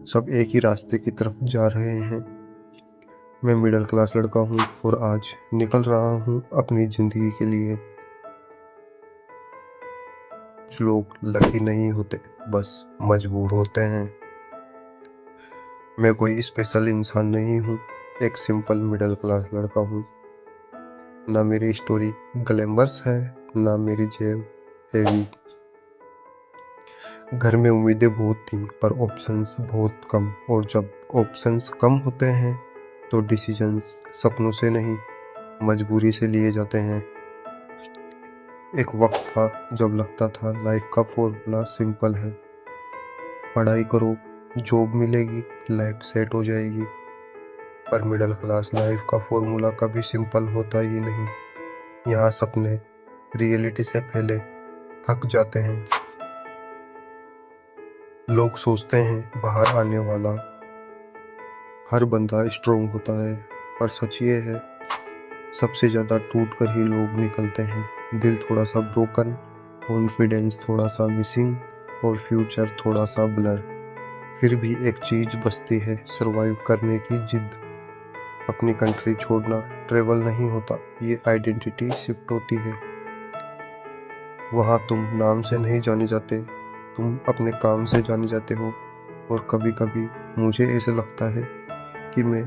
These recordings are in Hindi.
सब एक ही रास्ते की तरफ जा रहे हैं। मैं मिडिल क्लास लड़का हूँ और आज निकल रहा हूँ अपनी ज़िंदगी के लिए। कुछ लोग लकी नहीं होते, बस मजबूर होते हैं। मैं कोई स्पेशल इंसान नहीं हूँ, एक सिंपल मिडिल क्लास लड़का हूँ। ना मेरी स्टोरी ग्लैमरस है, ना मेरी जेब हेवी। घर में उम्मीदें बहुत थी पर ऑप्शंस बहुत कम, और जब ऑप्शंस कम होते हैं तो डिसीजंस सपनों से नहीं, मजबूरी से लिए जाते हैं। एक वक्त था जब लगता था लाइफ का फॉर्मूला सिंपल है, पढ़ाई करो, जॉब मिलेगी, लाइफ सेट हो जाएगी। पर मिडिल क्लास लाइफ का फॉर्मूला कभी सिंपल होता ही नहीं। यहाँ सपने रियलिटी से पहले थक जाते हैं। लोग सोचते हैं बाहर आने वाला हर बंदा स्ट्रोंग होता है, पर सच ये है सबसे ज़्यादा टूट कर ही लोग निकलते हैं। दिल थोड़ा सा ब्रोकन, कॉन्फिडेंस थोड़ा सा मिसिंग, और फ्यूचर थोड़ा सा ब्लर। फिर भी एक चीज़ बचती है, सरवाइव करने की जिद। अपनी कंट्री छोड़ना ट्रेवल नहीं होता, ये आइडेंटिटी शिफ्ट होती है। वहाँ तुम नाम से नहीं जाने जाते, तुम अपने काम से जाने जाते हो। और कभी कभी मुझे ऐसा लगता है कि मैं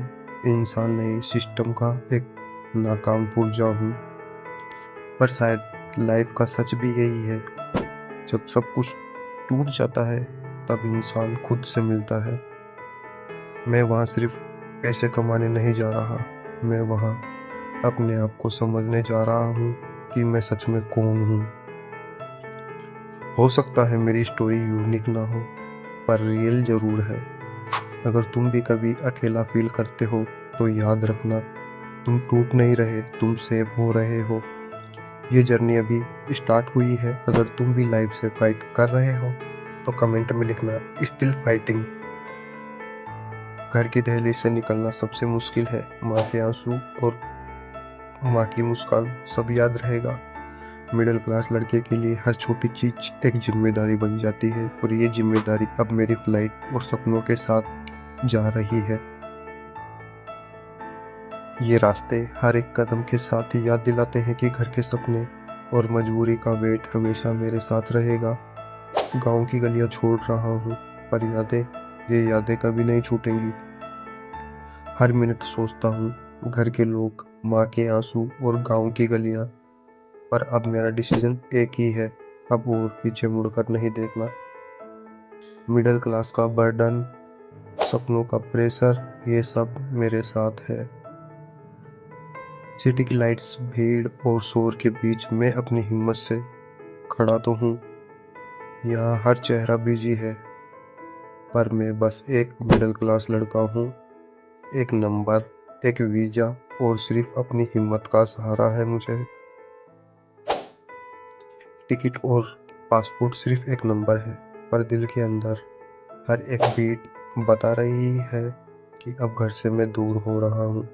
इंसान नहीं, सिस्टम का एक नाकाम पुर्जा हूँ। पर शायद लाइफ का सच भी यही है, जब सब कुछ टूट जाता है तब इंसान खुद से मिलता है। मैं वहाँ सिर्फ पैसे कमाने नहीं जा रहा, मैं वहाँ अपने आप को समझने जा रहा हूँ कि मैं सच में कौन हूँ। हो सकता है मेरी स्टोरी यूनिक ना हो, पर रियल ज़रूर है। अगर तुम भी कभी अकेला फील करते हो तो याद रखना, तुम टूट नहीं रहे, तुम सेव हो रहे हो। ये जर्नी अभी स्टार्ट हुई है। अगर तुम भी लाइफ से फाइट कर रहे हो तो कमेंट में लिखना स्टिल फाइटिंग। घर की दहलीज से निकलना सबसे मुश्किल है, माँ के आंसू और माँ की मुस्कान सब याद रहेगा। मिडिल क्लास लड़के के लिए हर छोटी चीज एक जिम्मेदारी बन जाती है, और ये जिम्मेदारी अब मेरी फ्लाइट और सपनों के साथ जा रही है। ये रास्ते हर एक कदम के साथ याद दिलाते हैं कि घर के सपने और मजबूरी का वेट हमेशा मेरे साथ रहेगा। गांव की गलियां छोड़ रहा हूँ, पर ये यादें कभी नहीं छूटेंगी। हर मिनट सोचता हूँ घर के लोग, माँ के आंसू और गांव की गलियां। पर अब मेरा डिसीजन एक ही है, अब और पीछे मुड़कर नहीं देखना। मिडिल क्लास का बर्डन, सपनों का प्रेशर, ये सब मेरे साथ है। सिटी की लाइट्स, भीड़ और शोर के बीच मैं अपनी हिम्मत से खड़ा तो हूँ। यहाँ हर चेहरा बिजी है, पर मैं बस एक मिडिल क्लास लड़का हूँ। एक नंबर, एक वीजा, और सिर्फ अपनी हिम्मत का सहारा है मुझे। टिकट और पासपोर्ट सिर्फ एक नंबर है, पर दिल के अंदर हर एक बीट बता रही है कि अब घर से मैं दूर हो रहा हूँ।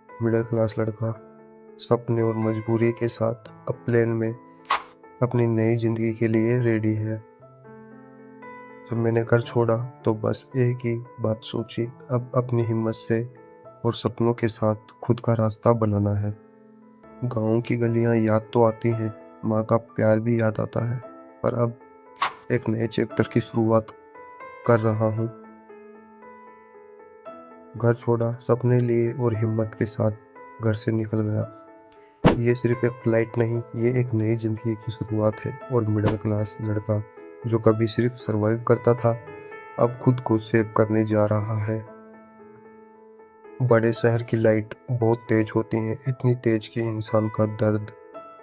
मिडिल क्लास लड़का सपने और मजबूरी के साथ अब प्लेन में अपनी नई जिंदगी के लिए रेडी है। जब मैंने घर छोड़ा तो बस एक ही बात सोची, अब अपनी हिम्मत से और सपनों के साथ खुद का रास्ता बनाना है। गाँव की गलियां याद तो आती हैं, माँ का प्यार भी याद आता है, पर अब एक नए चैप्टर की शुरुआत कर रहा हूँ। घर छोड़ा, सपने लिए और हिम्मत के साथ घर से निकल गया। ये सिर्फ एक फ्लाइट नहीं, ये एक नई जिंदगी की शुरुआत है। और मिडिल क्लास लड़का जो कभी सिर्फ सरवाइव करता था, अब खुद को सेव करने जा रहा है। बड़े शहर की लाइट बहुत तेज होती हैं, इतनी तेज कि इंसान का दर्द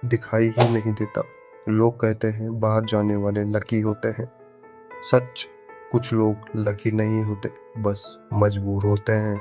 दिखाई ही नहीं देता। लोग कहते हैं बाहर जाने वाले लकी होते हैं। सच, कुछ लोग लकी नहीं होते, बस मजबूर होते हैं।